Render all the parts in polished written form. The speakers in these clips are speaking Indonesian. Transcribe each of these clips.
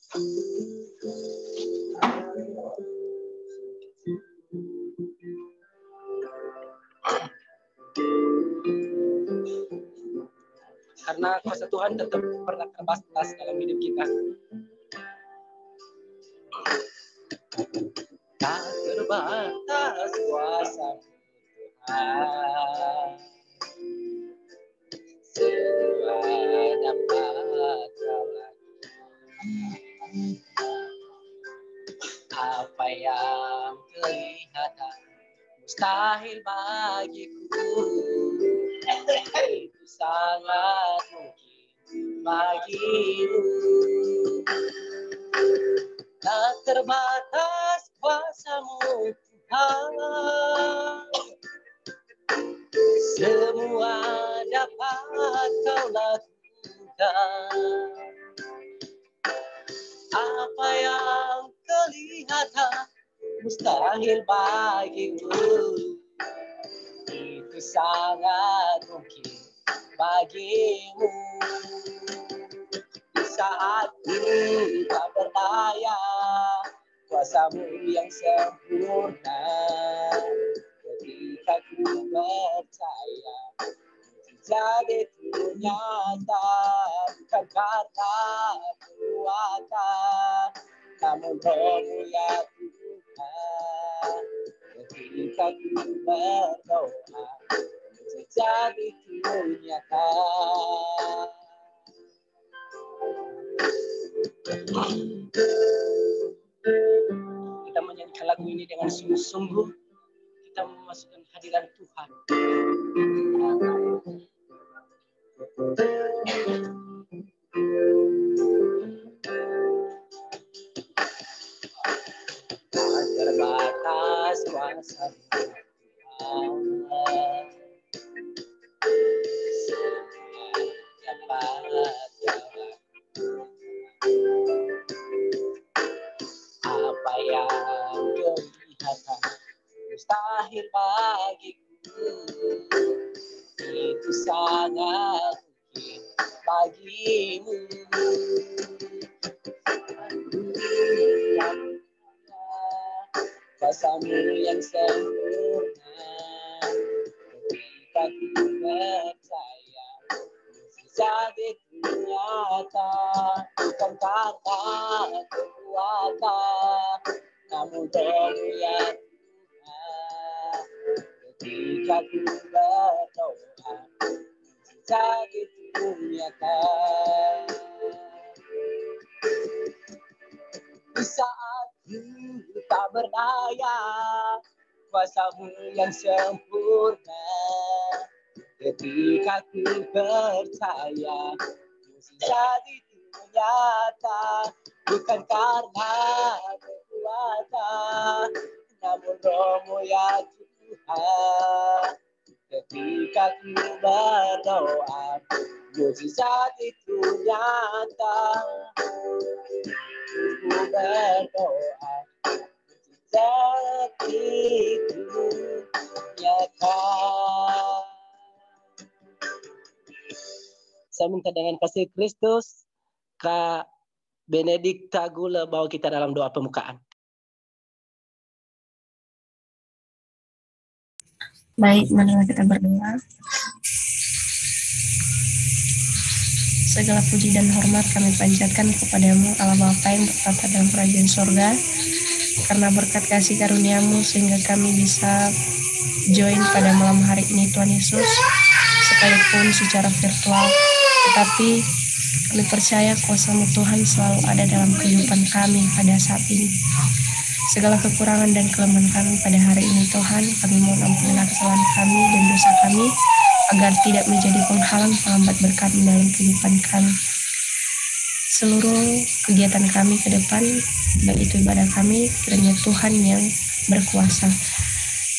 Karena kuasa Tuhan tetap pernah terbatas dalam hidup kita. Tak terbatas kuasa Tuhan, semua dapat kau lakukan. Apa yang kelihatan mustahil bagiku, itu sangat mungkin bagimu. Tak terbatas kuasa-Mu Tuhan, semua dapat kau lakukan. Apa yang kelihatan mustahil bagimu, itu sangat mungkin bagimu. Di saat ku tak berdaya, kuasa-Mu yang sempurna. Ketika ku percaya, jadi itu nyata, bukan karena kekuatan, namun Roh-Mu ya Tuhan. Ketika ku berdoa, jadi itu nyata. Kita menyanyikan lagu ini dengan sungguh-sungguh. Kita memasukkan hadirat Tuhan. Tak terbatas kuasa Tuhan, semua dapat kau. Apa yang kelihatan mustahil bagiku, itu sangat mungkin bagimu. Kuasa-Mu yang sempurna. Ketika ku percaya, jadi itu nyata, bukan karena kekuatan, namun Roh-Mu ya Tuhan. Ketika ku berdoa, jadi itu nyata. Di saat ku tak berdaya, kuasa-Mu yang sempurna. Ketika ku percaya, jadi itu nyata, bukan karena kekuatan, namun Roh-Mu ya Tuhan. Ketika ku berdoa, mukjizat itu nyata. Ku berdoa, mukjizat itu nyata. Saya minta dengan kasih Kristus, Kak Benedikta Gula bawa kita dalam doa pembukaan. Baik, marilah kita berdoa. Segala puji dan hormat kami panjatkan kepada-Mu, Allah Bapa yang bertata dalam kerajaan surga. Karena berkat kasih karunia-Mu sehingga kami bisa join pada malam hari ini, Tuhan Yesus, sekalipun secara virtual. Tetapi kami percaya kuasa-Mu Tuhan selalu ada dalam kehidupan kami pada saat ini. Segala kekurangan dan kelemahan kami pada hari ini, Tuhan, kami mohon ampunilah kesalahan kami dan dosa kami, agar tidak menjadi penghalang penghambat berkat-Mu dalam kehidupan kami. Seluruh kegiatan kami ke depan, baik itu ibadah kami, kiranya Tuhan yang berkuasa.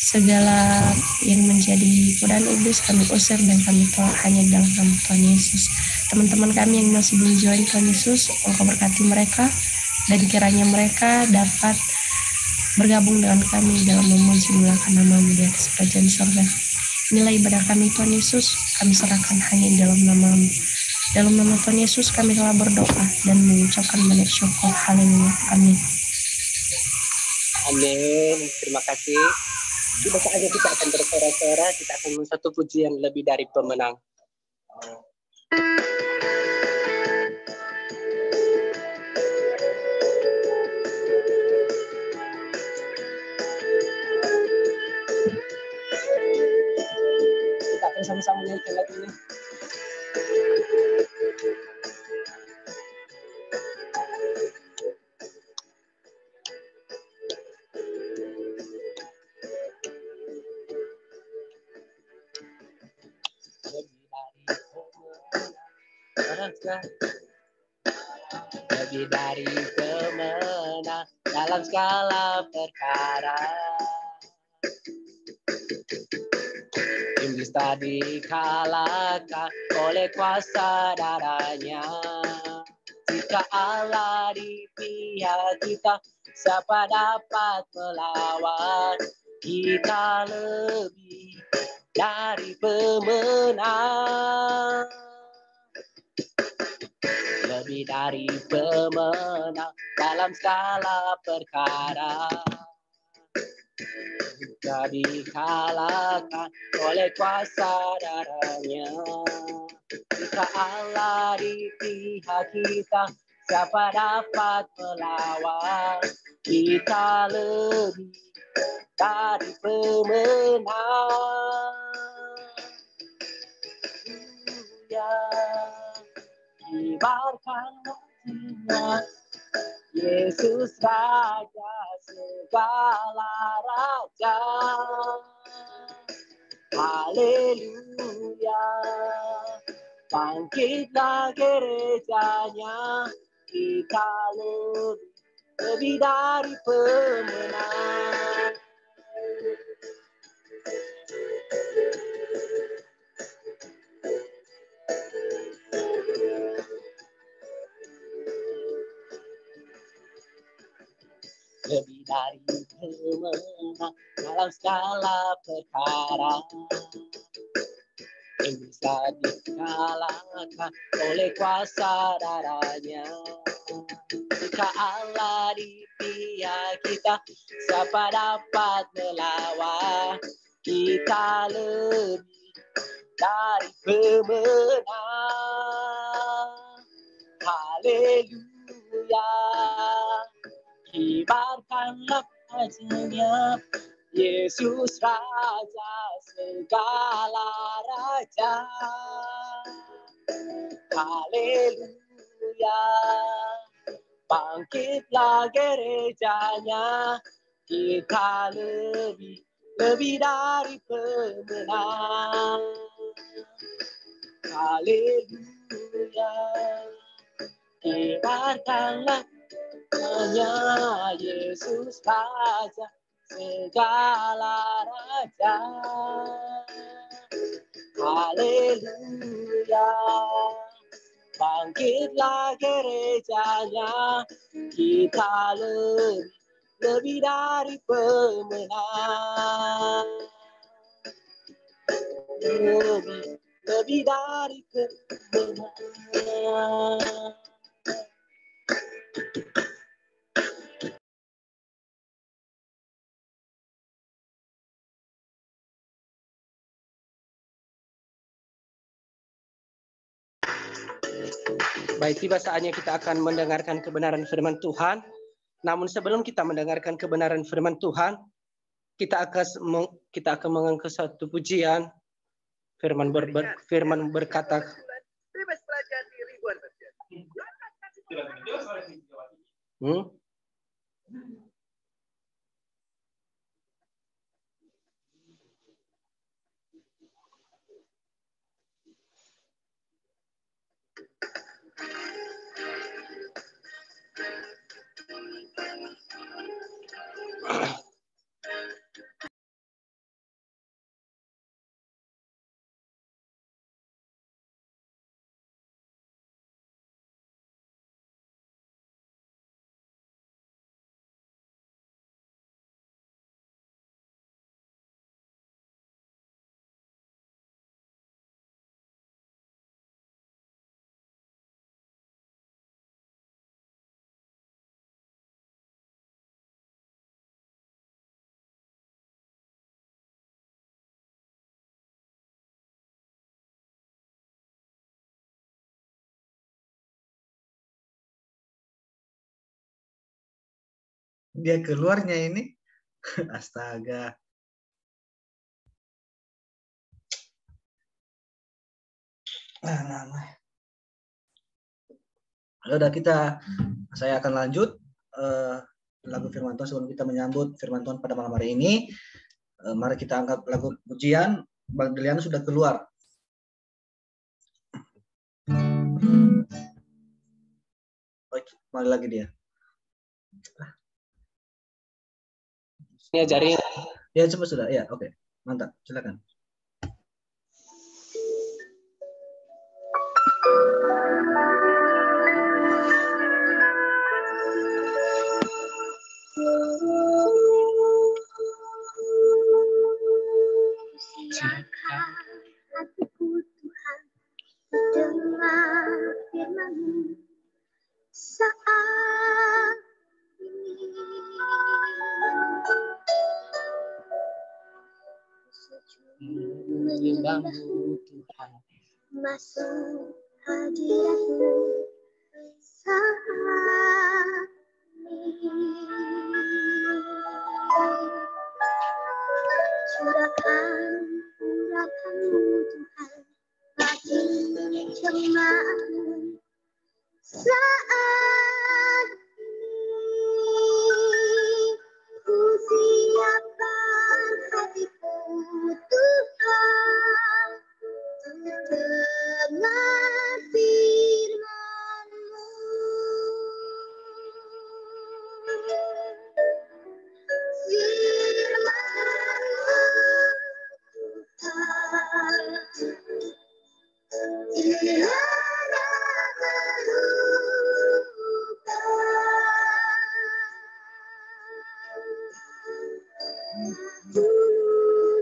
Segala yang menjadi godaan iblis kami usir dan kami tolak hanya dalam nama Tuhan Yesus. Teman-teman kami yang masih belum join, Tuhan Yesus, Engkau berkati mereka, dan kiranya mereka dapat bergabung dengan kami dalam memuji memuliakan nama-Mu di atas kerajaan surga. Inilah ibadah kami, Tuhan Yesus, kami serahkan hanya dalam nama-Mu. Dalam nama Tuhan Yesus kami telah berdoa dan mengucapkan banyak syukur. Haleluya. Amin. Amin. Terima kasih. Kita saatnya kita akan bersorak-sorak, kita akan satu pujian lebih dari pemenang. Kita akan sama-sama nyanyi lagu ini. Lebih dari pemenang dalam segala perkara. Iblis tadi kalahkan oleh kuasa darahnya. Jika Allah di pihak kita, siapa dapat melawan? Kita lebih dari pemenang. Lebih dari pemenang dalam segala perkara. Jika dikalahkan oleh kuasa darahnya. Jika Allah di pihak kita, siapa dapat melawan? Kita lebih dari pemenang. Ya, kibarkan hatinya, Yesus Raja segala raja. Haleluya. Bangkitlah gerejanya, kita lebih dari pemenang. Lebih dari pemenang dalam segala perkara. Yang bisa dikalahkan oleh kuasa darahnya. Jika Allah di pihak kita, siapa dapat melawan? Kita lebih dari pemenang. Haleluya. Kibarkanlah wajahnya, Yesus Raja segala raja. Haleluya. Bangkitlah gerejanya, kita lebih dari pemenang. Haleluya. Kibarkanlah hanya Yesus Raja segala raja. Haleluya. Bangkitlah gerejanya, kita lebih dari pemenang. Lebih dari pemenang. Baik, tiba saatnya kita akan mendengarkan kebenaran firman Tuhan. Namun sebelum kita mendengarkan kebenaran firman Tuhan, kita akan mengangkat satu pujian. Firman berkata, Dia keluarnya ini. Astaga. Nah. Udah saya akan lanjut lagu firman Tuhan sebelum kita menyambut firman Tuhan pada malam hari ini. Mari kita angkat lagu pujian. Bang Deliano sudah keluar. Kembali lagi dia. Ini ajarin. Ya, coba sudah. Ya, oke. Mantap. Silakan. Siapkan hatiku Tuhan, dengar firman-Mu saat ini. Menyembah-Mu Tuhan, masuk hadirat-Mu saat ini. Curahkan urapan-Mu Tuhan bagi jemaat-Mu saat ini. Ku siapkan hatiku Tuhan untuk dengar firman-Mu.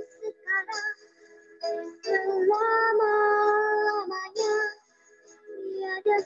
Sekarang selama-lamanya tiada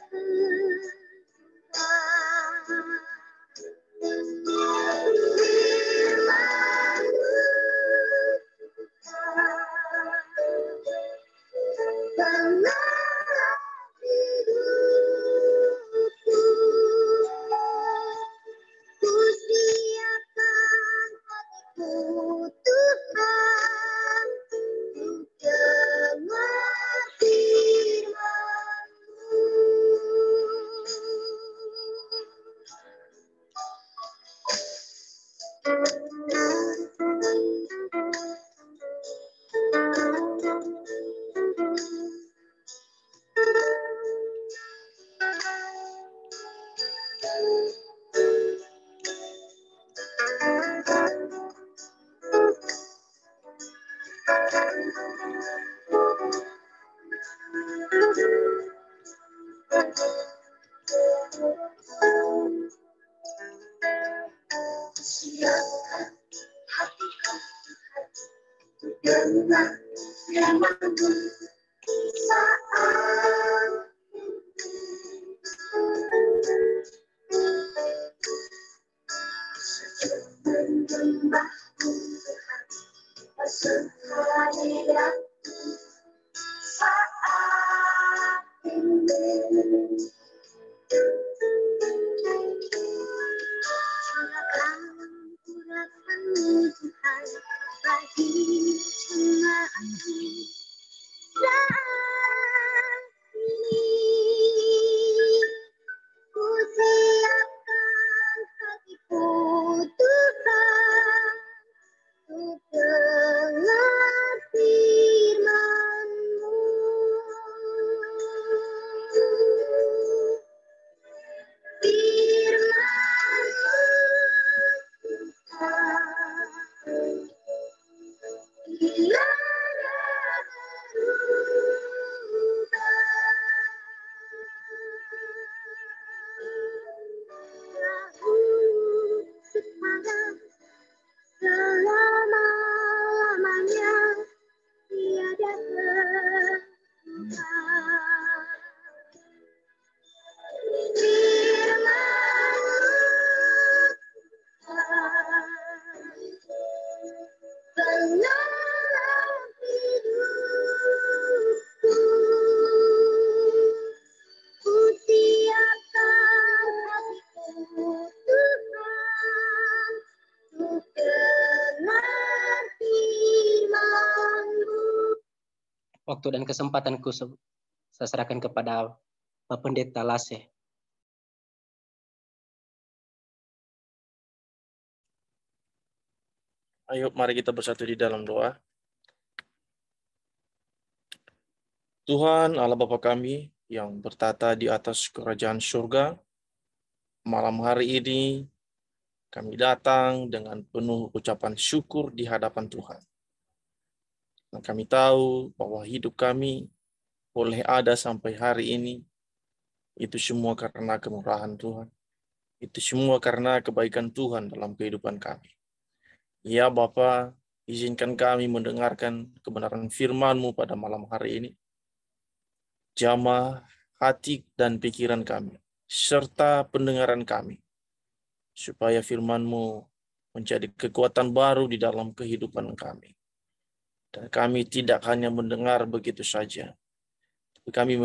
waktu dan kesempatanku saya serahkan kepada Pak Pendeta Lase. Ayo, mari kita bersatu di dalam doa. Tuhan Allah Bapa kami yang bertata di atas kerajaan surga, malam hari ini kami datang dengan penuh ucapan syukur di hadapan Tuhan. Dan kami tahu bahwa hidup kami boleh ada sampai hari ini, itu semua karena kemurahan Tuhan. Itu semua karena kebaikan Tuhan dalam kehidupan kami. Ya Bapa, izinkan kami mendengarkan kebenaran firman-Mu pada malam hari ini. Jamah hati dan pikiran kami, serta pendengaran kami, supaya firman-Mu menjadi kekuatan baru di dalam kehidupan kami. Dan kami tidak hanya mendengar begitu saja, tapi kami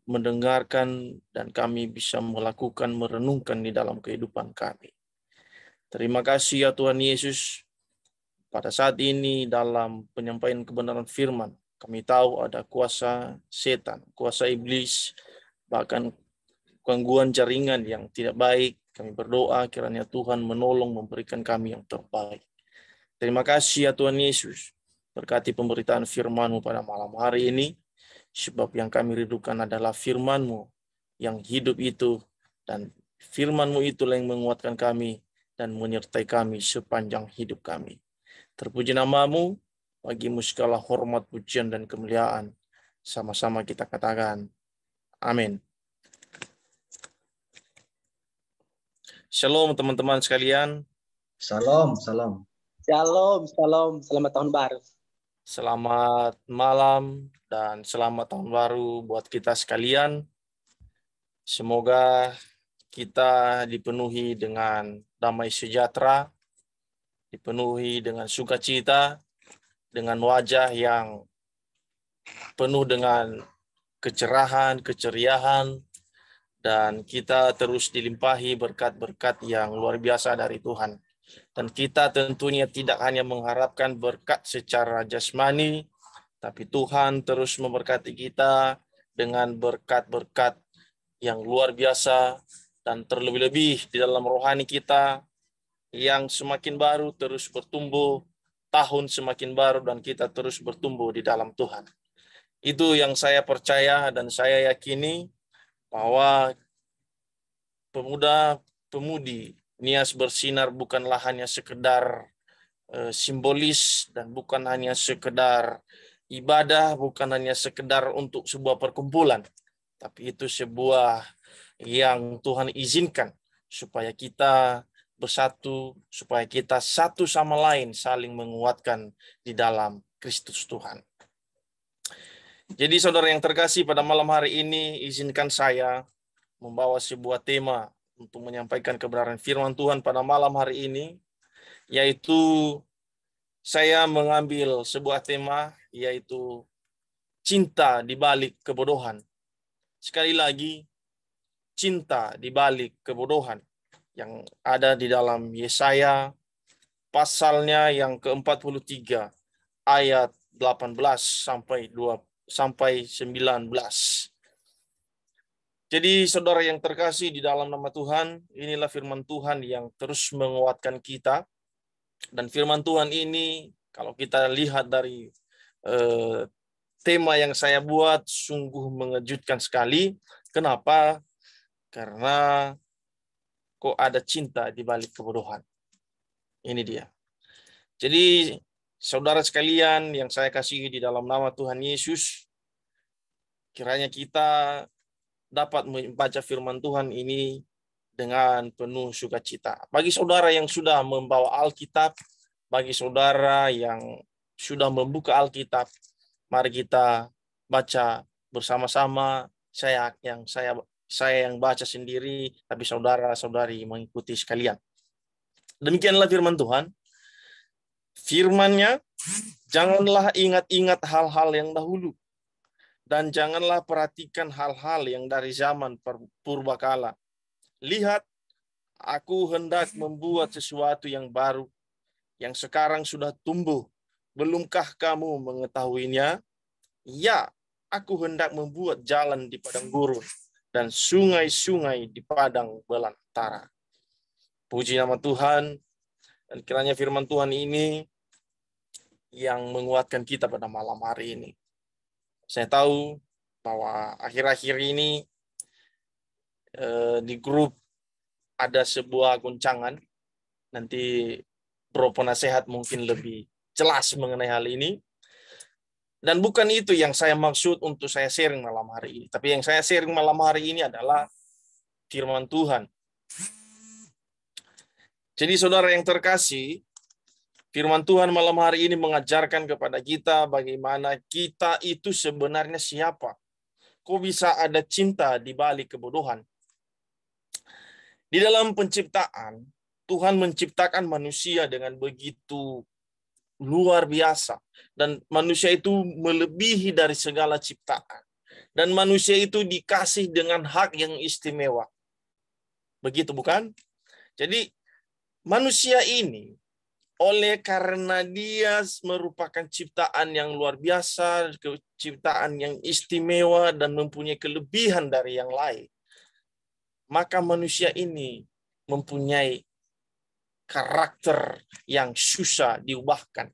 mendengarkan dan kami bisa melakukan, merenungkan di dalam kehidupan kami. Terima kasih ya Tuhan Yesus. Pada saat ini dalam penyampaian kebenaran firman, kami tahu ada kuasa setan, kuasa iblis, bahkan gangguan jaringan yang tidak baik. Kami berdoa kiranya Tuhan menolong memberikan kami yang terbaik. Terima kasih ya Tuhan Yesus. Berkati pemberitaan firman-Mu pada malam hari ini, sebab yang kami rindukan adalah firman-Mu yang hidup itu, dan firman-Mu itulah yang menguatkan kami dan menyertai kami sepanjang hidup kami. Terpuji nama-Mu, bagi-Mu segala hormat, pujian, dan kemuliaan. Sama-sama kita katakan, amin. Shalom teman-teman sekalian. Salam, salam. Shalom, shalom, selamat tahun baru. Selamat malam dan selamat tahun baru buat kita sekalian. Semoga kita dipenuhi dengan damai sejahtera, dipenuhi dengan sukacita, dengan wajah yang penuh dengan kecerahan, keceriaan, dan kita terus dilimpahi berkat-berkat yang luar biasa dari Tuhan. Dan kita tentunya tidak hanya mengharapkan berkat secara jasmani, tapi Tuhan terus memberkati kita dengan berkat-berkat yang luar biasa, dan terlebih-lebih di dalam rohani kita yang semakin baru terus bertumbuh, tahun semakin baru dan kita terus bertumbuh di dalam Tuhan. Itu yang saya percaya dan saya yakini bahwa pemuda-pemudi Nias Bersinar bukanlah hanya sekedar simbolis dan bukan hanya sekedar ibadah, bukan hanya sekedar untuk sebuah perkumpulan, tapi itu sebuah yang Tuhan izinkan supaya kita bersatu, supaya kita satu sama lain saling menguatkan di dalam Kristus Tuhan. Jadi saudara yang terkasih, pada malam hari ini izinkan saya membawa sebuah tema untuk menyampaikan kebenaran firman Tuhan pada malam hari ini, yaitu saya mengambil sebuah tema, yaitu cinta di balik kebodohan. Sekali lagi, cinta di balik kebodohan, yang ada di dalam Yesaya pasalnya yang ke-43 ayat 18 sampai 19. Jadi saudara yang terkasih di dalam nama Tuhan, inilah firman Tuhan yang terus menguatkan kita. Dan firman Tuhan ini kalau kita lihat dari tema yang saya buat sungguh mengejutkan sekali. Kenapa? Karena kok ada cinta di balik kebodohan. Ini dia. Jadi saudara sekalian yang saya kasihi di dalam nama Tuhan Yesus, kiranya kita dapat membaca firman Tuhan ini dengan penuh sukacita. Bagi saudara yang sudah membawa Alkitab, bagi saudara yang sudah membuka Alkitab, mari kita baca bersama-sama. Saya yang baca sendiri, tapi saudara-saudari mengikuti sekalian. Demikianlah firman Tuhan. Firman-Nya, janganlah ingat-ingat hal-hal yang dahulu, dan janganlah perhatikan hal-hal yang dari zaman purbakala. Lihat, aku hendak membuat sesuatu yang baru, yang sekarang sudah tumbuh. Belumkah kamu mengetahuinya? Ya, Aku hendak membuat jalan di padang gurun dan sungai-sungai di padang belantara. Puji nama Tuhan, dan kiranya firman Tuhan ini yang menguatkan kita pada malam hari ini. Saya tahu bahwa akhir-akhir ini di grup ada sebuah goncangan. Nanti Bro Penasehat mungkin lebih jelas mengenai hal ini. Dan bukan itu yang saya maksud untuk saya sharing malam hari ini. Tapi yang saya sharing malam hari ini adalah firman Tuhan. Jadi saudara yang terkasih, firman Tuhan malam hari ini mengajarkan kepada kita bagaimana kita itu sebenarnya siapa. Kok bisa ada cinta di balik kebodohan? Di dalam penciptaan, Tuhan menciptakan manusia dengan begitu luar biasa. Dan manusia itu melebihi dari segala ciptaan. Dan manusia itu dikasih dengan hak yang istimewa. Begitu bukan? Jadi manusia ini, oleh karena dia merupakan ciptaan yang luar biasa, ciptaan yang istimewa dan mempunyai kelebihan dari yang lain, maka manusia ini mempunyai karakter yang susah diubahkan.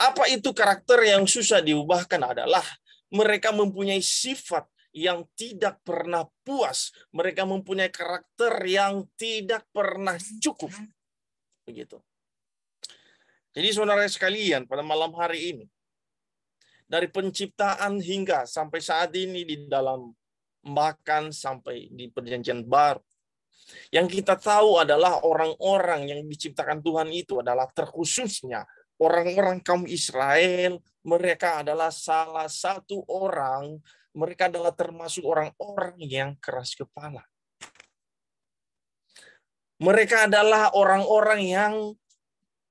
Apa itu karakter yang susah diubahkan? Adalah mereka mempunyai sifat yang tidak pernah puas. Mereka mempunyai karakter yang tidak pernah cukup. Begitu. Jadi saudara sekalian, pada malam hari ini, dari penciptaan hingga sampai saat ini di dalam bahkan sampai di perjanjian baru, yang kita tahu adalah orang-orang yang diciptakan Tuhan itu adalah terkhususnya orang-orang kaum Israel. Mereka adalah salah satu orang, mereka adalah termasuk orang-orang yang keras kepala. Mereka adalah orang-orang yang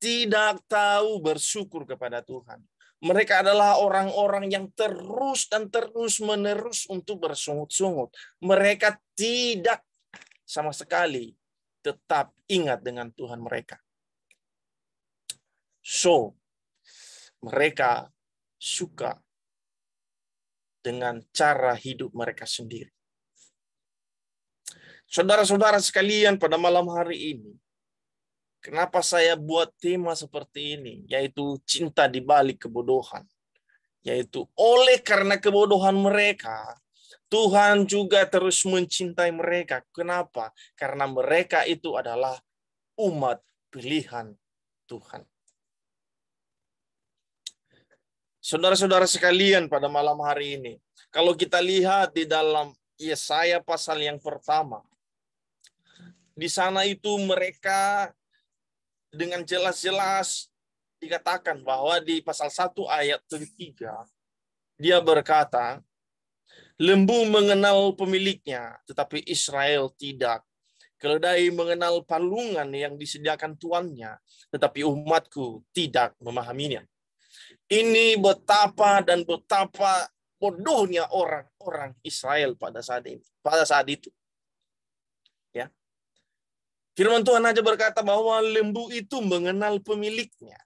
tidak tahu bersyukur kepada Tuhan. Mereka adalah orang-orang yang terus dan terus menerus untuk bersungut-sungut. Mereka tidak sama sekali tetap ingat dengan Tuhan mereka. So, mereka suka dengan cara hidup mereka sendiri. Saudara-saudara sekalian, pada malam hari ini, kenapa saya buat tema seperti ini, yaitu cinta di balik kebodohan. Yaitu oleh karena kebodohan mereka, Tuhan juga terus mencintai mereka. Kenapa? Karena mereka itu adalah umat pilihan Tuhan. Saudara-saudara sekalian, pada malam hari ini, kalau kita lihat di dalam Yesaya pasal yang pertama, di sana itu mereka dengan jelas-jelas dikatakan bahwa di pasal 1 ayat 3, dia berkata, lembu mengenal pemiliknya, tetapi Israel tidak. Keledai mengenal palungan yang disediakan tuannya, tetapi umatku tidak memahaminya. Ini betapa dan betapa bodohnya orang-orang Israel pada saat itu. Ya. Firman Tuhan aja berkata bahwa lembu itu mengenal pemiliknya,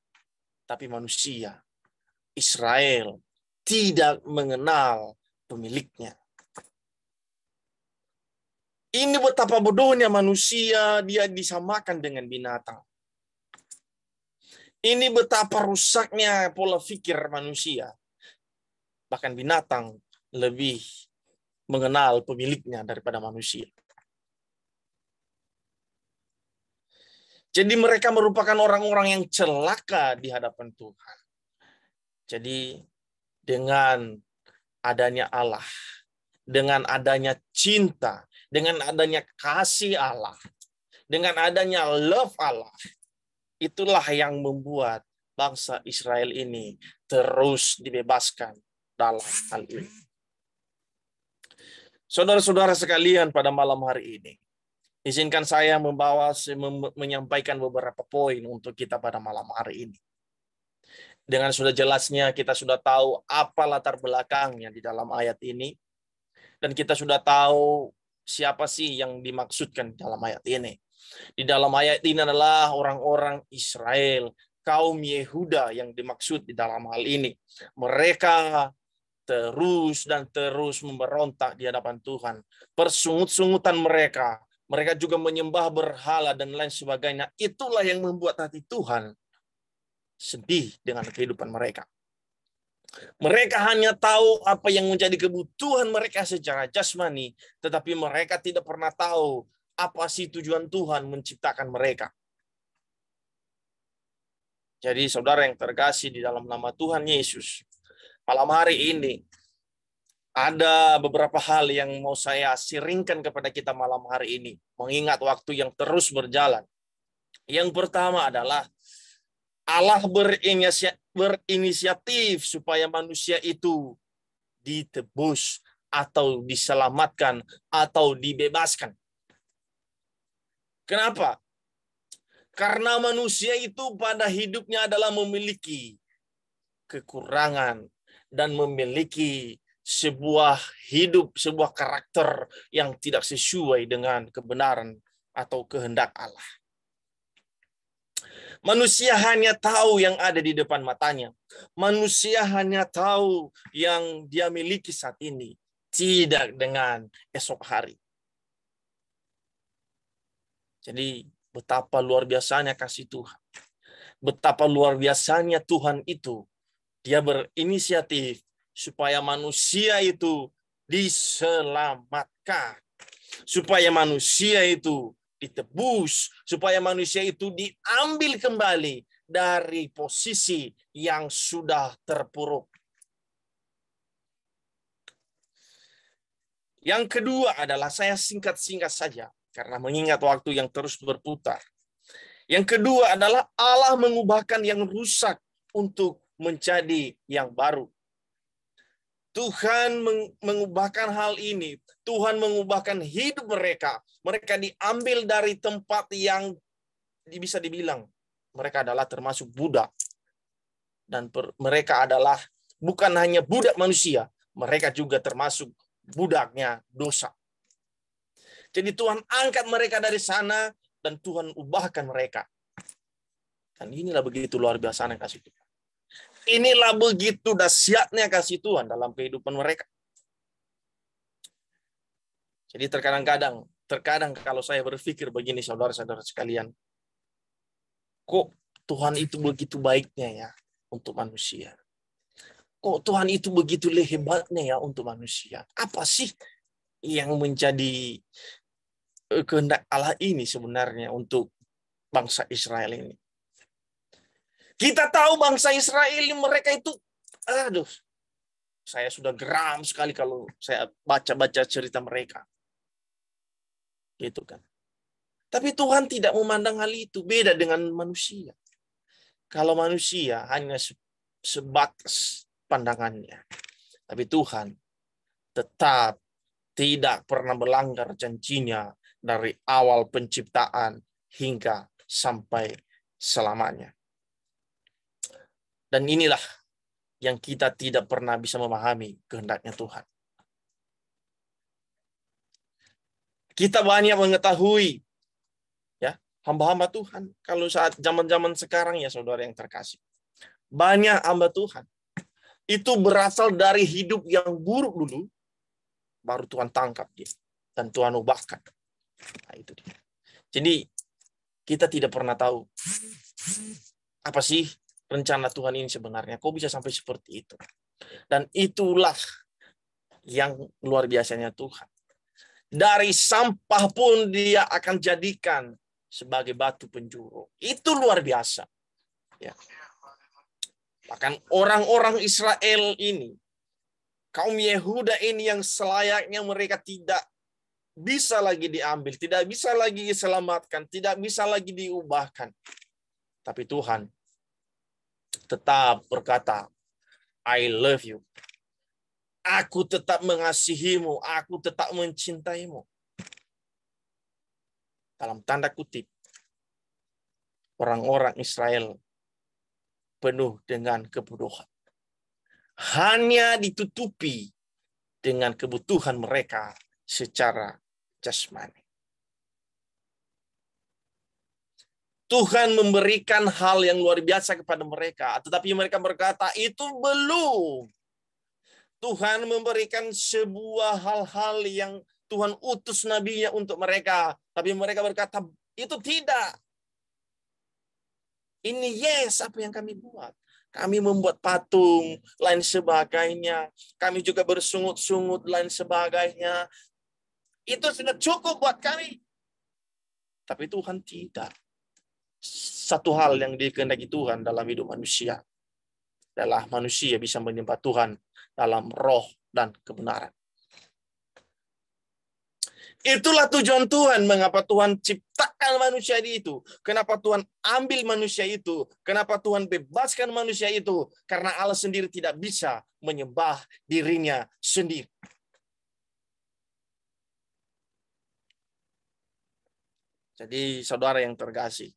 tapi manusia Israel tidak mengenal pemiliknya. Ini betapa bodohnya manusia, dia disamakan dengan binatang. Ini betapa rusaknya pola pikir manusia. Bahkan binatang lebih mengenal pemiliknya daripada manusia. Jadi mereka merupakan orang-orang yang celaka di hadapan Tuhan. Jadi dengan adanya Allah, dengan adanya cinta, dengan adanya kasih Allah, dengan adanya love Allah, itulah yang membuat bangsa Israel ini terus dibebaskan dalam hal ini. Saudara-saudara sekalian, pada malam hari ini, izinkan saya menyampaikan beberapa poin untuk kita pada malam hari ini. Dengan sudah jelasnya kita sudah tahu apa latar belakangnya di dalam ayat ini. Dan kita sudah tahu siapa sih yang dimaksudkan di dalam ayat ini. Di dalam ayat ini adalah orang-orang Israel, kaum Yehuda yang dimaksud di dalam hal ini. Mereka terus dan terus memberontak di hadapan Tuhan. Persungut-sungutan mereka, mereka juga menyembah berhala dan lain sebagainya. Itulah yang membuat hati Tuhan sedih dengan kehidupan mereka. Mereka hanya tahu apa yang menjadi kebutuhan mereka secara jasmani, tetapi mereka tidak pernah tahu apa sih tujuan Tuhan menciptakan mereka. Jadi saudara yang terkasih di dalam nama Tuhan Yesus, malam hari ini ada beberapa hal yang mau saya sharingkan kepada kita malam hari ini, mengingat waktu yang terus berjalan. Yang pertama adalah Allah berinisiatif supaya manusia itu ditebus atau diselamatkan atau dibebaskan. Kenapa? Karena manusia itu pada hidupnya adalah memiliki kekurangan dan memiliki sebuah hidup, sebuah karakter yang tidak sesuai dengan kebenaran atau kehendak Allah. Manusia hanya tahu yang ada di depan matanya. Manusia hanya tahu yang dia miliki saat ini, tidak dengan esok hari. Jadi betapa luar biasanya kasih Tuhan. Betapa luar biasanya Tuhan itu. Dia berinisiatif supaya manusia itu diselamatkan. Supaya manusia itu ditebus. Supaya manusia itu diambil kembali dari posisi yang sudah terpuruk. Yang kedua adalah, saya singkat-singkat saja, karena mengingat waktu yang terus berputar. Yang kedua adalah Allah mengubahkan yang rusak untuk menjadi yang baru. Tuhan mengubahkan hal ini. Tuhan mengubahkan hidup mereka. Mereka diambil dari tempat yang bisa dibilang mereka adalah termasuk budak. Dan mereka adalah bukan hanya budak manusia, mereka juga termasuk budaknya dosa. Jadi Tuhan angkat mereka dari sana dan Tuhan ubahkan mereka. Dan inilah begitu luar biasanya kasih Tuhan. Inilah begitu dahsyatnya kasih Tuhan dalam kehidupan mereka. Jadi terkadang kalau saya berpikir begini saudara-saudara sekalian, kok Tuhan itu begitu baiknya ya untuk manusia? Kok Tuhan itu begitu hebatnya ya untuk manusia? Apa sih yang menjadi kehendak Allah ini sebenarnya untuk bangsa Israel ini? Kita tahu bangsa Israel ini, mereka itu, saya sudah geram sekali kalau saya baca-baca cerita mereka. Gitu kan. Tapi Tuhan tidak memandang hal itu, beda dengan manusia. Kalau manusia hanya sebatas pandangannya. Tapi Tuhan tetap tidak pernah melanggar janjinya dari awal penciptaan hingga sampai selamanya. Dan inilah yang kita tidak pernah bisa memahami kehendaknya Tuhan. Kita banyak mengetahui ya hamba-hamba Tuhan. Kalau saat zaman-zaman sekarang ya saudara yang terkasih. Banyak hamba Tuhan. Itu berasal dari hidup yang buruk dulu. Baru Tuhan tangkap dia. Dan Tuhan ubahkan. Nah, itu dia. Jadi kita tidak pernah tahu apa sih rencana Tuhan ini sebenarnya. Kok bisa sampai seperti itu? Dan itulah yang luar biasanya Tuhan. Dari sampah pun dia akan jadikan sebagai batu penjuru. Itu luar biasa. Ya. Bahkan orang-orang Israel ini, kaum Yehuda ini yang selayaknya mereka tidak bisa lagi diambil, tidak bisa lagi diselamatkan, tidak bisa lagi diubahkan. Tapi Tuhan tetap berkata, I love you. Aku tetap mengasihimu, aku tetap mencintaimu. Dalam tanda kutip, orang-orang Israel penuh dengan kebodohan. Hanya ditutupi dengan kebutuhan mereka secara jasmani. Tuhan memberikan hal yang luar biasa kepada mereka, tetapi mereka berkata, itu belum. Tuhan memberikan sebuah hal-hal yang Tuhan utus nabinya untuk mereka. Tapi mereka berkata, itu tidak. Ini yes, apa yang kami buat. Kami membuat patung, lain sebagainya. Kami juga bersungut-sungut, lain sebagainya. Itu sudah cukup buat kami. Tapi Tuhan tidak. Satu hal yang dikehendaki Tuhan dalam hidup manusia adalah manusia bisa menyembah Tuhan dalam roh dan kebenaran. Itulah tujuan Tuhan, mengapa Tuhan ciptakan manusia itu. Kenapa Tuhan ambil manusia itu. Kenapa Tuhan bebaskan manusia itu. Karena Allah sendiri tidak bisa menyembah dirinya sendiri. Jadi saudara yang terkasih,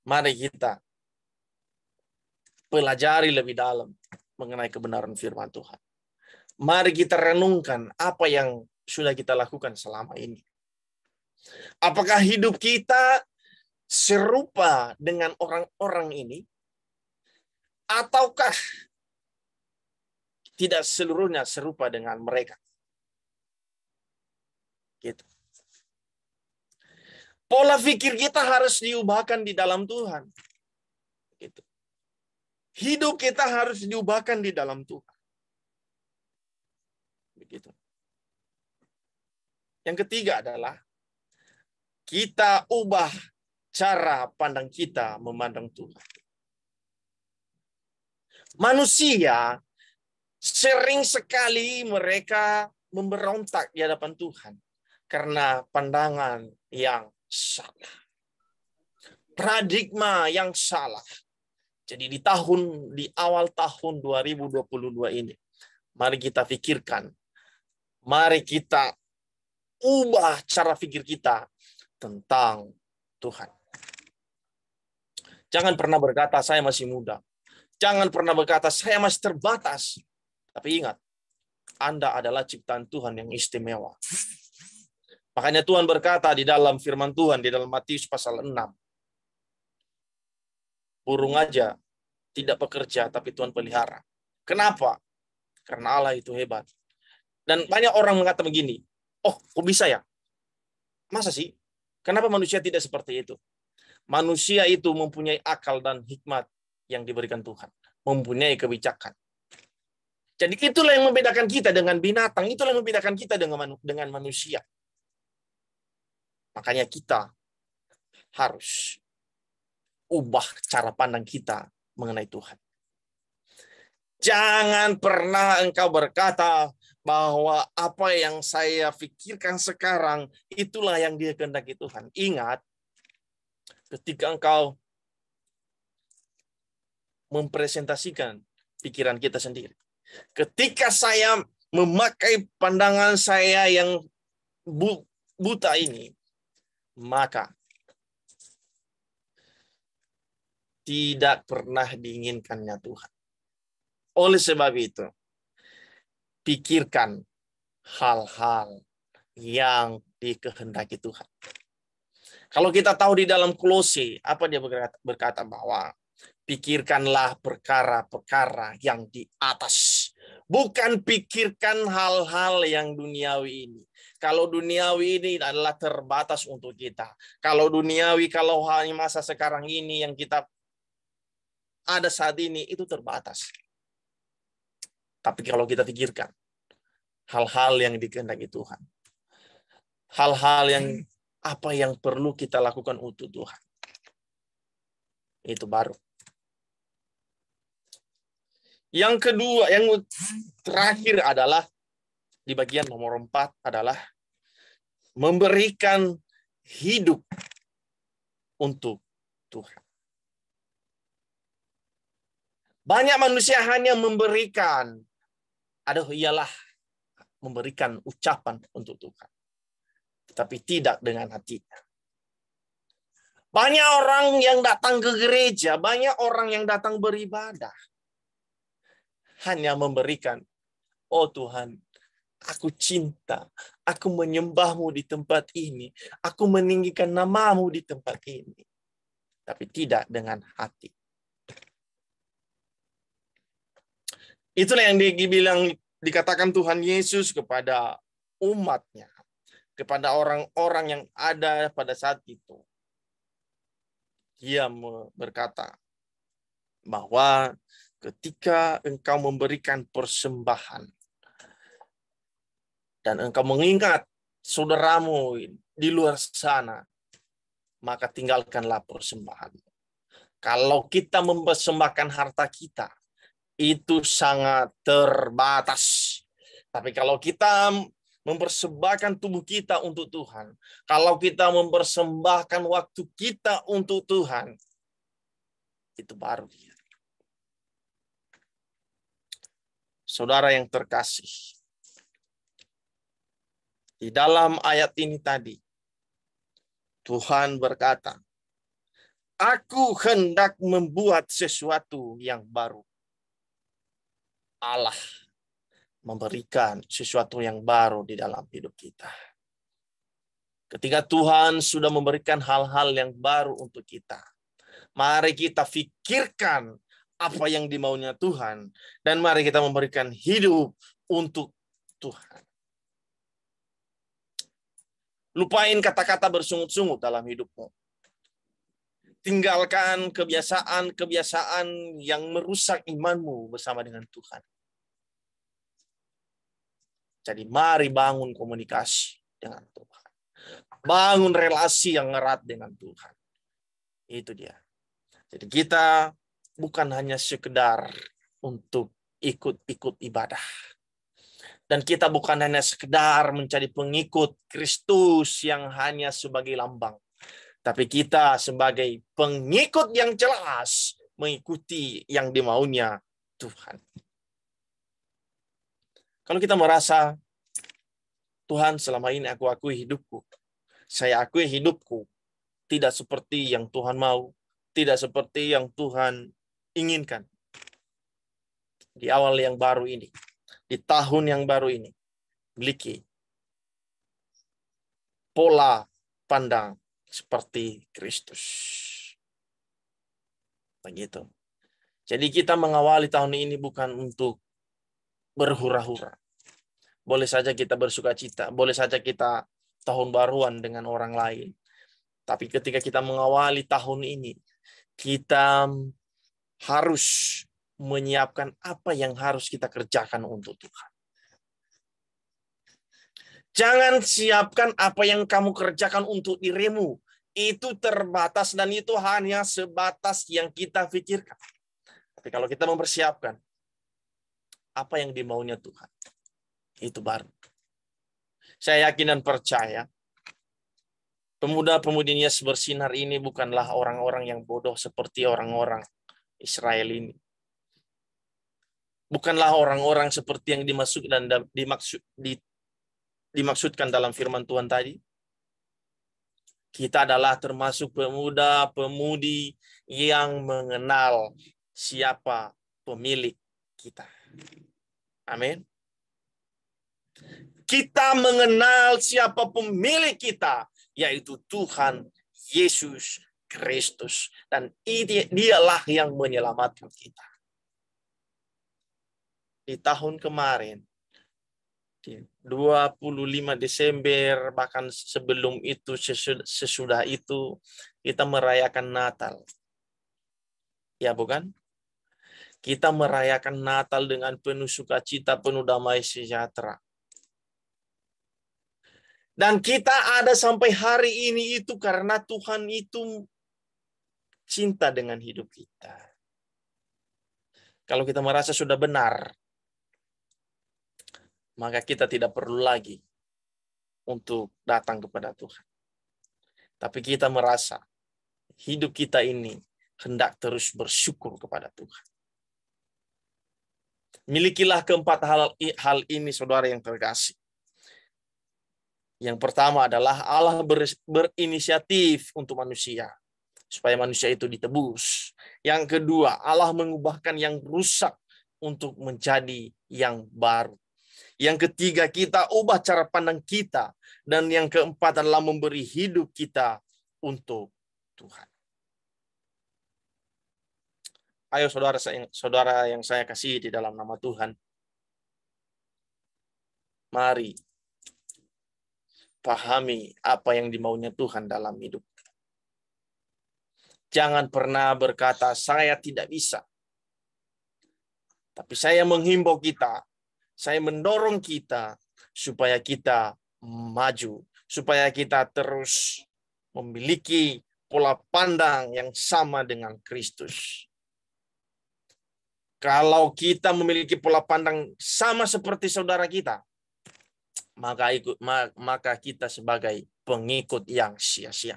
mari kita pelajari lebih dalam mengenai kebenaran firman Tuhan. Mari kita renungkan apa yang sudah kita lakukan selama ini. Apakah hidup kita serupa dengan orang-orang ini? Ataukah tidak seluruhnya serupa dengan mereka? Gitu. Pola pikir kita harus diubahkan di dalam Tuhan. Gitu. Hidup kita harus diubahkan di dalam Tuhan. Begitu. Yang ketiga adalah kita ubah cara pandang kita memandang Tuhan. Manusia sering sekali mereka memberontak di hadapan Tuhan karena pandangan yang salah. Paradigma yang salah. Jadi di awal tahun 2022 ini, mari kita pikirkan, mari kita ubah cara pikir kita tentang Tuhan. Jangan pernah berkata, saya masih muda. Jangan pernah berkata, saya masih terbatas. Tapi ingat, Anda adalah ciptaan Tuhan yang istimewa. Makanya Tuhan berkata di dalam firman Tuhan, di dalam Matius pasal 6. Burung aja tidak bekerja, tapi Tuhan pelihara. Kenapa? Karena Allah itu hebat. Dan banyak orang mengatakan begini, oh, kok bisa ya? Masa sih? Kenapa manusia tidak seperti itu? Manusia itu mempunyai akal dan hikmat yang diberikan Tuhan. Mempunyai kebijakan. Jadi itulah yang membedakan kita dengan binatang. Itulah yang membedakan kita dengan manusia. Makanya kita harus ubah cara pandang kita mengenai Tuhan. Jangan pernah engkau berkata bahwa apa yang saya pikirkan sekarang itulah yang dia kehendaki Tuhan. Ingat, ketika engkau mempresentasikan pikiran kita sendiri. Ketika saya memakai pandangan saya yang buta ini, maka tidak pernah diinginkannya Tuhan. Oleh sebab itu, pikirkan hal-hal yang dikehendaki Tuhan. Kalau kita tahu di dalam Kolose, apa dia berkata bahwa pikirkanlah perkara-perkara yang di atas. Bukan pikirkan hal-hal yang duniawi ini. Kalau duniawi ini adalah terbatas untuk kita. Kalau duniawi, kalau hanya masa sekarang ini yang kita ada saat ini, itu terbatas. Tapi kalau kita pikirkan hal-hal yang dikehendaki Tuhan. Hal-hal yang apa yang perlu kita lakukan untuk Tuhan. Itu baru. Yang kedua, yang terakhir adalah di bagian nomor 4 adalah memberikan hidup untuk Tuhan. Banyak manusia hanya memberikan, ialah memberikan ucapan untuk Tuhan. Tetapi tidak dengan hatinya. Banyak orang yang datang ke gereja, banyak orang yang datang beribadah. Hanya memberikan, oh Tuhan, aku cinta, aku menyembahmu di tempat ini, aku meninggikan namamu di tempat ini. Tapi tidak dengan hati. Itulah yang dikatakan Tuhan Yesus kepada umatnya, kepada orang-orang yang ada pada saat itu. Dia berkata bahwa ketika engkau memberikan persembahan dan engkau mengingat saudaramu di luar sana, maka tinggalkanlah persembahan. Kalau kita mempersembahkan harta kita, itu sangat terbatas. Tapi kalau kita mempersembahkan tubuh kita untuk Tuhan, kalau kita mempersembahkan waktu kita untuk Tuhan, itu baru dia. Saudara yang terkasih, di dalam ayat ini tadi, Tuhan berkata, Aku hendak membuat sesuatu yang baru. Allah memberikan sesuatu yang baru di dalam hidup kita. Ketika Tuhan sudah memberikan hal-hal yang baru untuk kita, mari kita pikirkan apa yang dimaunya Tuhan, dan mari kita memberikan hidup untuk Tuhan. Lupain kata-kata bersungut-sungut dalam hidupmu. Tinggalkan kebiasaan-kebiasaan yang merusak imanmu bersama dengan Tuhan. Jadi mari bangun komunikasi dengan Tuhan. Bangun relasi yang erat dengan Tuhan. Itu dia. Jadi kita bukan hanya sekedar untuk ikut-ikut ibadah. Dan kita bukan hanya sekedar menjadi pengikut Kristus yang hanya sebagai lambang. Tapi kita sebagai pengikut yang jelas mengikuti yang dimaunya Tuhan. Kalau kita merasa, Tuhan selama ini aku akui hidupku. Saya akui hidupku tidak seperti yang Tuhan mau. Tidak seperti yang Tuhan inginkan. Di awal yang baru ini. Di tahun yang baru ini. Miliki pola pandang seperti Kristus. Begitu. Jadi kita mengawali tahun ini bukan untuk berhura-hura. Boleh saja kita bersuka cita, boleh saja kita tahun baruan dengan orang lain. Tapi ketika kita mengawali tahun ini, kita harus menyiapkan apa yang harus kita kerjakan untuk Tuhan. Jangan siapkan apa yang kamu kerjakan untuk dirimu. Itu terbatas dan itu hanya sebatas yang kita pikirkan. Tapi kalau kita mempersiapkan apa yang dimaunya Tuhan, itu baru. Saya yakin dan percaya pemuda-pemudi Nias Bersinar ini bukanlah orang-orang yang bodoh seperti orang-orang Israel ini. Bukanlah orang-orang seperti yang dimaksudkan dalam firman Tuhan tadi. Kita adalah termasuk pemuda-pemudi yang mengenal siapa pemilik kita. Amin. Kita mengenal siapa pemilik kita, yaitu Tuhan Yesus Kristus. Dan dialah yang menyelamatkan kita. Di tahun kemarin, di 25 Desember, bahkan sebelum itu, sesudah itu, kita merayakan Natal. Ya bukan? Kita merayakan Natal dengan penuh sukacita, penuh damai sejahtera. Dan kita ada sampai hari ini itu karena Tuhan itu cinta dengan hidup kita. Kalau kita merasa sudah benar, maka kita tidak perlu lagi untuk datang kepada Tuhan. Tapi kita merasa hidup kita ini hendak terus bersyukur kepada Tuhan. Milikilah keempat hal ini, saudara yang terkasih. Yang pertama adalah Allah berinisiatif untuk manusia, supaya manusia itu ditebus. Yang kedua, Allah mengubahkan yang rusak untuk menjadi yang baru. Yang ketiga, kita ubah cara pandang kita. Dan yang keempat adalah memberi hidup kita untuk Tuhan. Ayo saudara yang saya kasihi di dalam nama Tuhan. Mari pahami apa yang dimaunya Tuhan dalam hidup. Jangan pernah berkata, saya tidak bisa. Tapi saya menghimbau kita, saya mendorong kita, supaya kita maju, supaya kita terus memiliki pola pandang yang sama dengan Kristus. Kalau kita memiliki pola pandang sama seperti saudara kita, maka kita sebagai pengikut yang sia-sia.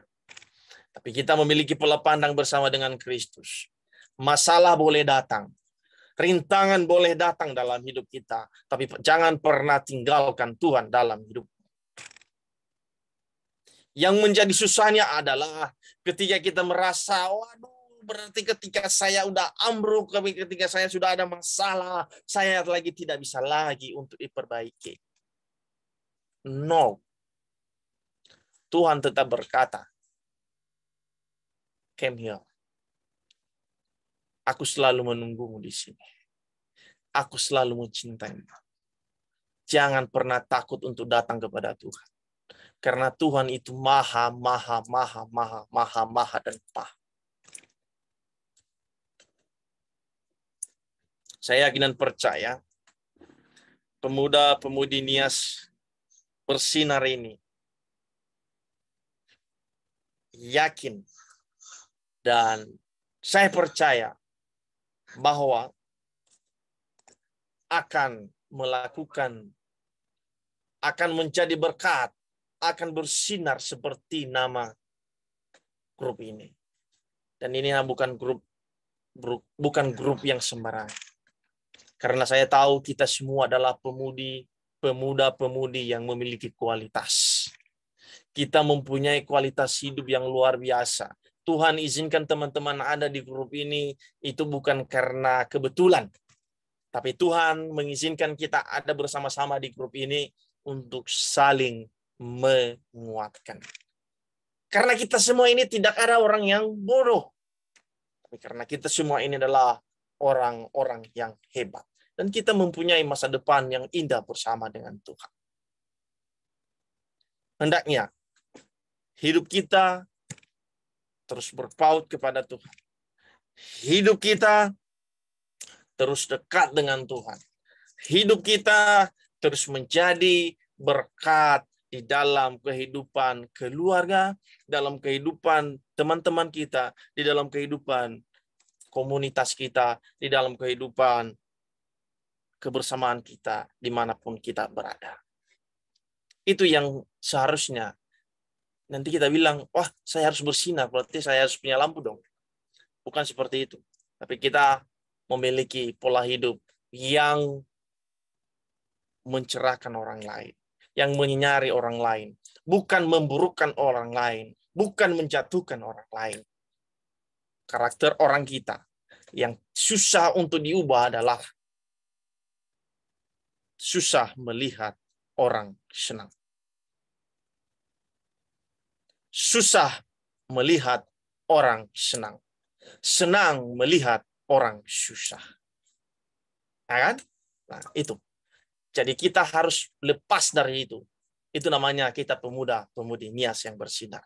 Tapi kita memiliki pola pandang bersama dengan Kristus. Masalah boleh datang, rintangan boleh datang dalam hidup kita, tapi jangan pernah tinggalkan Tuhan dalam hidup. Yang menjadi susahnya adalah ketika kita merasa, waduh, berarti ketika saya udah ambruk, ketika saya sudah ada masalah, saya lagi tidak bisa lagi untuk diperbaiki. No. Tuhan tetap berkata, come here. Aku selalu menunggumu di sini. Aku selalu mencintaimu. Jangan pernah takut untuk datang kepada Tuhan. Karena Tuhan itu maha dan pah. Saya yakin dan percaya pemuda-pemudi Nias bersinar ini yakin dan saya percaya bahwa akan menjadi berkat, akan bersinar seperti nama grup ini. Dan ini bukan grup yang sembarangan. Karena saya tahu kita semua adalah pemuda-pemudi yang memiliki kualitas. Kita mempunyai kualitas hidup yang luar biasa. Tuhan izinkan teman-teman ada di grup ini itu bukan karena kebetulan. Tapi Tuhan mengizinkan kita ada bersama-sama di grup ini untuk saling menguatkan. Karena kita semua ini tidak ada orang yang bodoh. Tapi karena kita semua ini adalah orang-orang yang hebat. Dan kita mempunyai masa depan yang indah bersama dengan Tuhan. Hendaknya hidup kita terus berpaut kepada Tuhan. Hidup kita terus dekat dengan Tuhan. Hidup kita terus menjadi berkat di dalam kehidupan keluarga, dalam kehidupan teman-teman kita, di dalam kehidupan komunitas kita, di dalam kehidupan kebersamaan kita dimanapun kita berada. Itu yang seharusnya nanti kita bilang, wah saya harus bersinar, berarti saya harus punya lampu dong. Bukan seperti itu. Tapi kita memiliki pola hidup yang mencerahkan orang lain, yang menyinari orang lain, bukan memburukkan orang lain, bukan menjatuhkan orang lain. Karakter orang kita yang susah untuk diubah adalah susah melihat orang senang. Susah melihat orang senang. Senang melihat orang susah. Ya kan? Nah, itu. Jadi kita harus lepas dari itu. Itu namanya kita pemuda-pemudi Nias yang bersinar.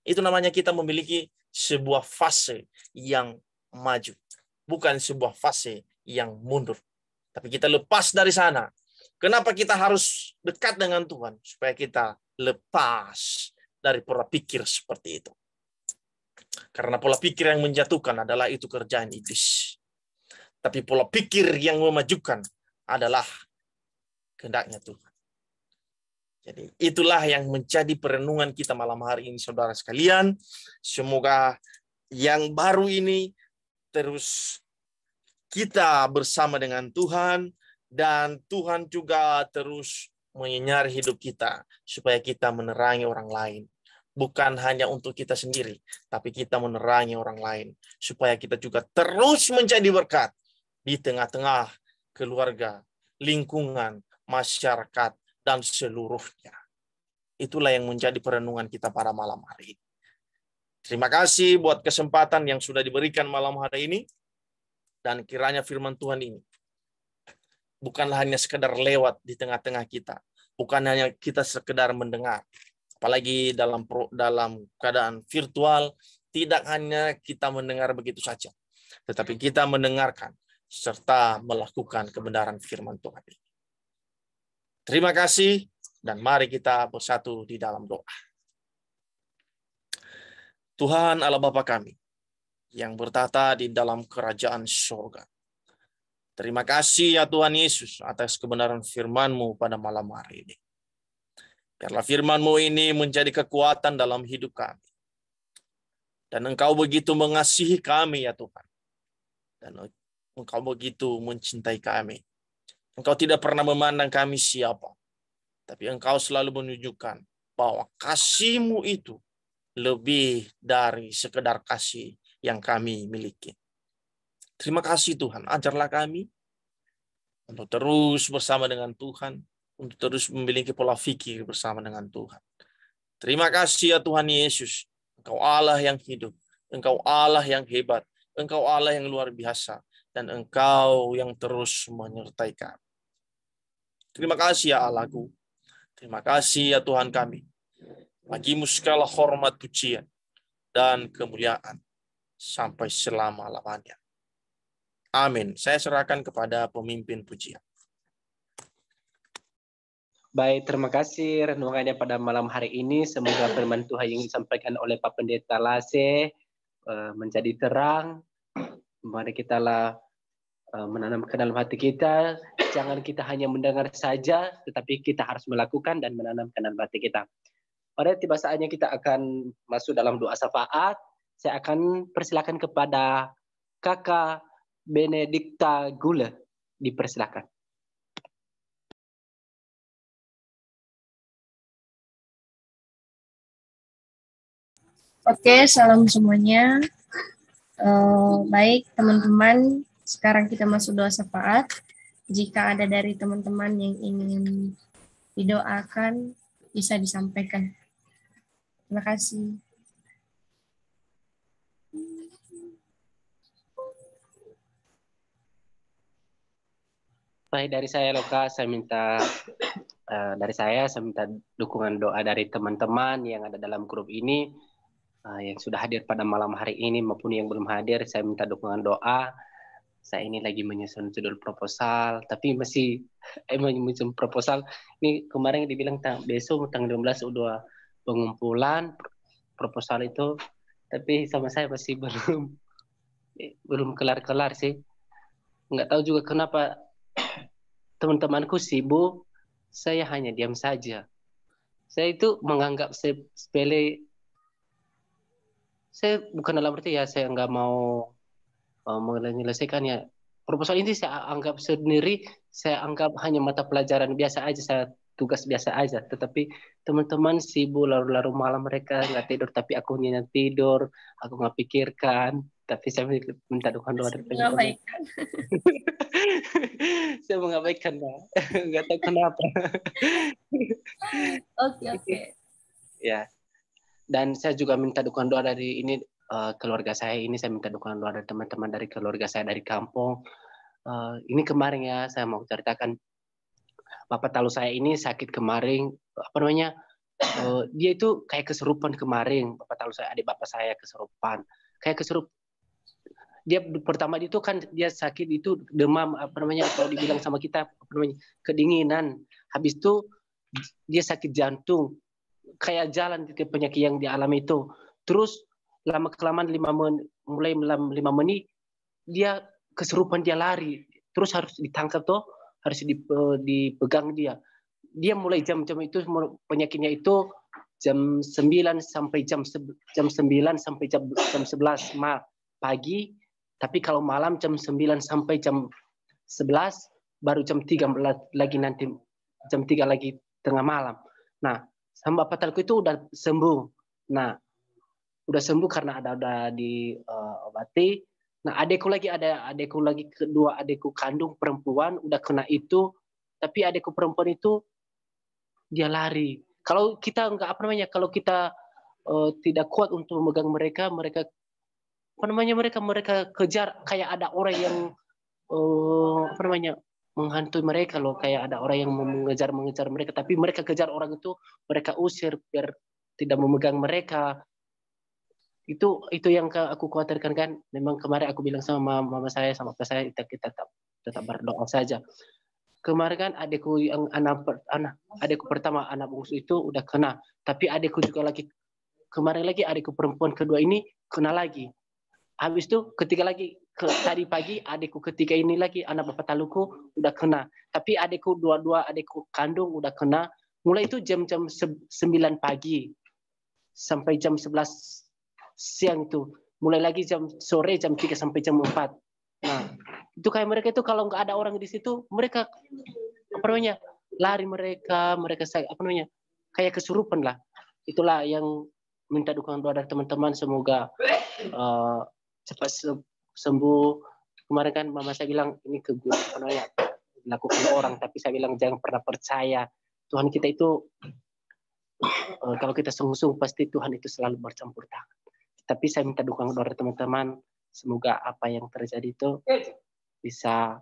Itu namanya kita memiliki sebuah fase yang maju. Bukan sebuah fase yang mundur. Tapi kita lepas dari sana. Kenapa kita harus dekat dengan Tuhan? Supaya kita lepas dari pola pikir seperti itu. Karena pola pikir yang menjatuhkan adalah itu kerjaan iblis. Tapi pola pikir yang memajukan adalah kehendaknya Tuhan. Jadi itulah yang menjadi perenungan kita malam hari ini, saudara sekalian. Semoga yang baru ini terus kita bersama dengan Tuhan, dan Tuhan juga terus menyinari hidup kita supaya kita menerangi orang lain. Bukan hanya untuk kita sendiri, tapi kita menerangi orang lain supaya kita juga terus menjadi berkat di tengah-tengah keluarga, lingkungan, masyarakat, dan seluruhnya. Itulah yang menjadi perenungan kita pada malam hari ini. Terima kasih buat kesempatan yang sudah diberikan malam hari ini. Dan kiranya firman Tuhan ini bukanlah hanya sekedar lewat di tengah-tengah kita. Bukan hanya kita sekedar mendengar. Apalagi dalam keadaan virtual, tidak hanya kita mendengar begitu saja. Tetapi kita mendengarkan serta melakukan kebenaran firman Tuhan ini. Terima kasih dan mari kita bersatu di dalam doa. Tuhan Allah Bapa kami yang bertata di dalam kerajaan surga. Terima kasih ya Tuhan Yesus atas kebenaran firman-Mu pada malam hari ini. Biarlah firman-Mu ini menjadi kekuatan dalam hidup kami. Dan Engkau begitu mengasihi kami ya Tuhan. Dan Engkau begitu mencintai kami. Engkau tidak pernah memandang kami siapa. Tapi Engkau selalu menunjukkan bahwa kasih-Mu itu lebih dari sekedar kasih yang kami miliki. Terima kasih Tuhan, ajarlah kami untuk terus bersama dengan Tuhan, untuk terus memiliki pola pikir bersama dengan Tuhan. Terima kasih ya Tuhan Yesus, Engkau Allah yang hidup, Engkau Allah yang hebat, Engkau Allah yang luar biasa, dan Engkau yang terus menyertai kami. Terima kasih ya Allahku, terima kasih ya Tuhan kami. Bagi-Mu segala hormat, pujian, dan kemuliaan sampai selama-lamanya. Amin. Saya serahkan kepada pemimpin pujian. Baik, terima kasih renungannya pada malam hari ini. Semoga firman Tuhan yang disampaikan oleh Pak Pendeta Lase menjadi terang. Mari kita menanam ke dalam hati kita. Jangan kita hanya mendengar saja, tetapi kita harus melakukan dan menanam ke dalam hati kita. Pada tiba saatnya kita akan masuk dalam doa syafaat. Saya akan persilakan kepada Kakak Benedikta Gule, dipersilakan. Oke, salam semuanya. Baik, teman-teman, sekarang kita masuk doa syafaat. Jika ada dari teman-teman yang ingin didoakan, bisa disampaikan. Terima kasih. Baik, dari saya Loka, saya minta dukungan doa dari teman-teman yang ada dalam grup ini, yang sudah hadir pada malam hari ini maupun yang belum hadir. Saya minta dukungan doa. Saya ini lagi menyusun judul proposal, tapi masih menyusun proposal. Ini kemarin dibilang besok tanggal 15 udah pengumpulan proposal itu, tapi sama saya masih belum kelar-kelar sih. Nggak tahu juga kenapa teman-temanku sibuk, saya hanya diam saja. Saya itu menganggap sepele. Saya bukan dalam arti ya saya nggak mau menyelesaikannya. Proposal ini saya anggap sendiri, saya anggap hanya mata pelajaran biasa aja, saya tugas biasa aja. Tetapi teman-teman sibuk larut-larut malam, mereka nggak tidur, tapi aku nyenyak tidur, aku nggak pikirkan. Tapi saya minta dukungan doa dari teman-teman. Saya mengabaikan, Mbak. Nggak tahu kenapa. Oke. Ya. Dan saya juga minta dukungan doa dari ini keluarga saya ini. Saya minta dukungan doa dari teman-teman dari keluarga saya dari kampung. Ini kemarin ya saya mau ceritakan. Bapak talu saya ini sakit kemarin. Dia itu kayak kesurupan kemarin. Bapak talu saya, adik bapak saya kesurupan. Kayak kesurupan. Dia pertama itu kan dia sakit itu demam kalau dibilang sama kita kedinginan. Habis itu dia sakit jantung. Kayak jalan penyakit yang dialami itu. Terus lama kelamaan 5 menit dia kesurupan, dia lari. Terus harus ditangkap harus dipegang dia. Dia mulai jam-jam itu penyakitnya itu jam 9 sampai jam 9 sampai jam 11 pagi. Tapi kalau malam jam 9 sampai jam 11, baru jam 3 lagi nanti, jam 3 lagi tengah malam. Nah, sama Bapak Talku itu udah sembuh. Nah, udah sembuh karena udah diobati. Nah, adekku lagi kedua adekku kandung perempuan udah kena itu, tapi adekku perempuan itu dia lari. Kalau kita kalau kita tidak kuat untuk memegang mereka mereka kejar kayak ada orang yang menghantui mereka loh, kayak ada orang yang mengejar mereka, tapi mereka kejar orang itu, mereka usir biar tidak memegang mereka. Itu yang aku khawatirkan kan. Memang kemarin aku bilang sama mama saya sama papa saya, kita tetap berdoa saja. Kemarin kan adikku yang adikku pertama, anak bungsu itu udah kena, tapi adikku juga lagi kemarin lagi adikku perempuan kedua ini kena lagi. Habis itu ketiga lagi tadi pagi adikku ketiga ini lagi anak bapak taluku udah kena. Tapi adikku dua adikku kandung udah kena. Mulai itu jam-jam 9 pagi sampai jam 11 siang itu. Mulai lagi jam sore jam 3 sampai jam 4. Nah, itu kayak mereka itu kalau nggak ada orang di situ, mereka lari mereka kayak kesurupan lah. Itulah yang minta dukungan doa dari teman-teman, semoga cepat sembuh. Kemarin kan mama saya bilang ini dilakukan orang, tapi saya bilang jangan pernah percaya. Tuhan kita itu kalau kita sungguh-sungguh pasti Tuhan itu selalu bercampur tangan. Tapi saya minta dukungan doa dari teman-teman, semoga apa yang terjadi itu bisa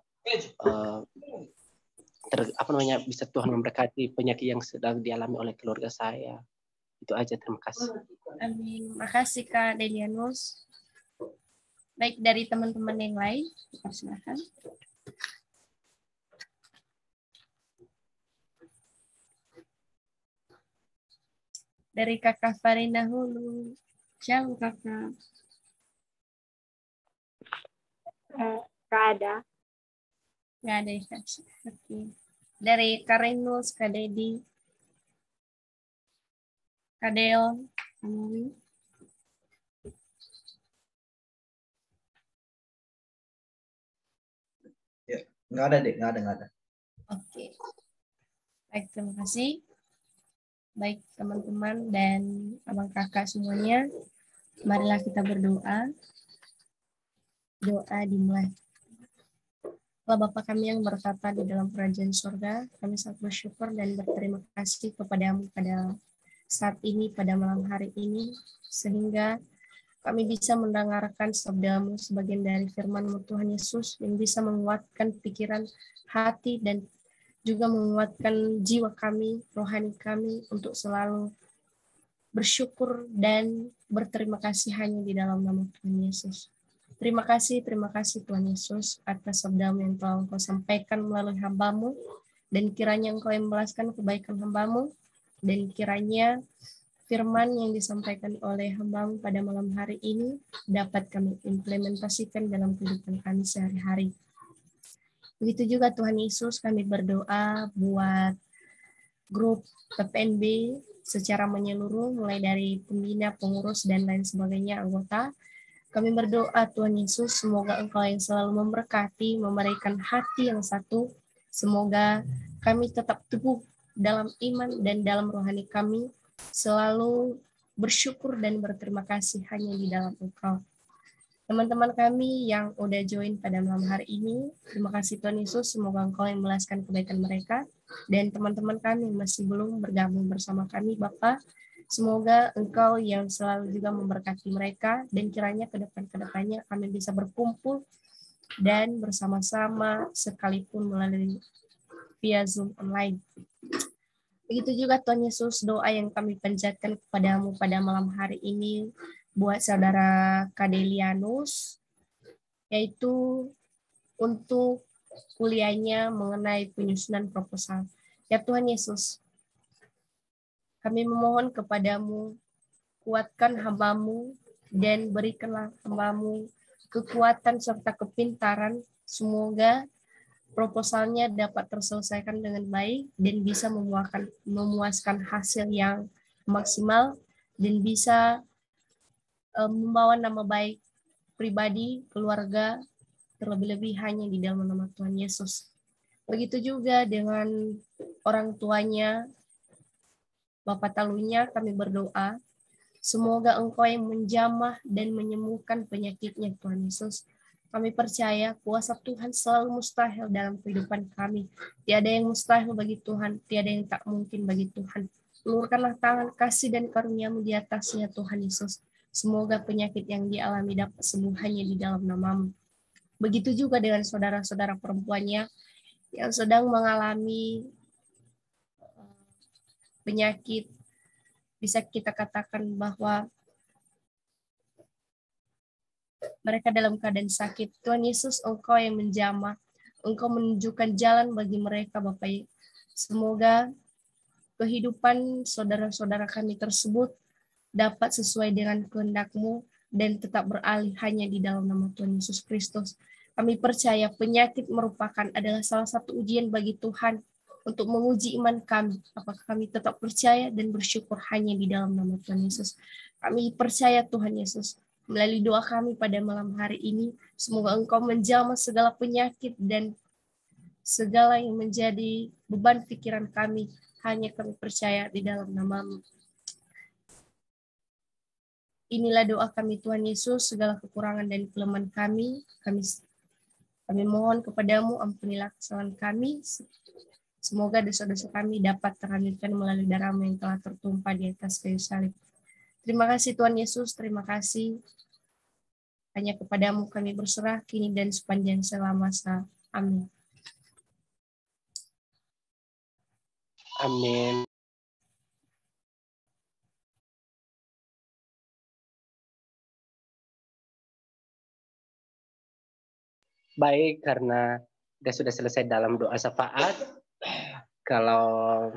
bisa Tuhan memberkati penyakit yang sedang dialami oleh keluarga saya. Itu aja, terima kasih. Amin. Makasih Kak Delianus. Baik, dari teman-teman yang lain, silakan. Dari Kakak Farina dulu. Ciao Kakak. Nggak ada. Nggak ada ya. Oke. Dari Kak Renus, Kak Dedi, Kak Deon, Ya, nggak ada deh, nggak ada. Oke. Baik, terima kasih. Baik teman-teman dan abang kakak semuanya, marilah kita berdoa. Doa dimulai. Allah Bapa kami yang bertata di dalam kerajaan surga, kami sangat bersyukur dan berterima kasih kepadamu pada saat ini, pada malam hari ini, sehingga kami bisa mendengarkan sabdamu sebagian dari firman-Mu Tuhan Yesus yang bisa menguatkan pikiran, hati, dan juga menguatkan jiwa kami, rohani kami untuk selalu bersyukur dan berterima kasih hanya di dalam nama Tuhan Yesus. Terima kasih Tuhan Yesus atas sabdamu yang telah Engkau sampaikan melalui hamba-Mu, dan kiranya Engkau yang membalaskan kebaikan hamba-Mu, dan kiranya firman yang disampaikan oleh hamba-Mu pada malam hari ini dapat kami implementasikan dalam kehidupan kami sehari-hari. Begitu juga Tuhan Yesus, kami berdoa buat grup PPNB secara menyeluruh, mulai dari pembina, pengurus, dan lain sebagainya, anggota. Kami berdoa Tuhan Yesus, semoga Engkau yang selalu memberkati, memberikan hati yang satu. Semoga kami tetap teguh dalam iman dan dalam rohani kami, selalu bersyukur dan berterima kasih hanya di dalam Engkau. Teman-teman kami yang udah join pada malam hari ini, terima kasih Tuhan Yesus, semoga Engkau yang membalaskan kebaikan mereka. Dan teman-teman kami yang masih belum bergabung bersama kami, Bapak, semoga Engkau yang selalu juga memberkati mereka, dan kiranya ke depannya kami bisa berkumpul dan bersama-sama sekalipun melalui via Zoom online. Begitu juga Tuhan Yesus, doa yang kami panjatkan kepadamu pada malam hari ini buat saudara Kadelianus, yaitu untuk kuliahnya mengenai penyusunan proposal. Ya Tuhan Yesus, kami memohon kepadamu, kuatkan hamba-Mu dan berikanlah hamba-Mu kekuatan serta kepintaran, semoga proposalnya dapat terselesaikan dengan baik dan bisa memuaskan hasil yang maksimal dan bisa membawa nama baik pribadi, keluarga, terlebih-lebih hanya di dalam nama Tuhan Yesus. Begitu juga dengan orang tuanya, Bapak Talunya, kami berdoa, semoga Engkau yang menjamah dan menyembuhkan penyakitnya, Tuhan Yesus. Kami percaya kuasa Tuhan selalu mustahil dalam kehidupan kami. Tiada yang mustahil bagi Tuhan, tiada yang tak mungkin bagi Tuhan. Ulurkanlah tangan kasih dan karunia-Mu di atasnya, Tuhan Yesus. Semoga penyakit yang dialami dapat sembuh hanya di dalam nama-Mu. Begitu juga dengan saudara-saudara perempuannya yang sedang mengalami penyakit, bisa kita katakan bahwa mereka dalam keadaan sakit. Tuhan Yesus, Engkau yang menjamah, Engkau menunjukkan jalan bagi mereka, Bapak. Semoga kehidupan saudara-saudara kami tersebut dapat sesuai dengan kehendak-Mu dan tetap beralih hanya di dalam nama Tuhan Yesus Kristus. Kami percaya penyakit adalah salah satu ujian bagi Tuhan untuk menguji iman kami. Apakah kami tetap percaya dan bersyukur hanya di dalam nama Tuhan Yesus. Kami percaya Tuhan Yesus, melalui doa kami pada malam hari ini, semoga Engkau menjamah segala penyakit dan segala yang menjadi beban pikiran kami. Hanya kami percaya di dalam nama-Mu. Inilah doa kami Tuhan Yesus, segala kekurangan dan kelemahan kami mohon kepadamu, ampunilah kesalahan kami. Semoga dosa-dosa kami dapat terhamilkan melalui darah-Mu yang telah tertumpah di atas kayu salib. Terima kasih Tuhan Yesus, terima kasih. Hanya kepadamu kami berserah kini dan sepanjang selama-masa. Amin. Amin. Baik, karena kita sudah selesai dalam doa syafaat, kalau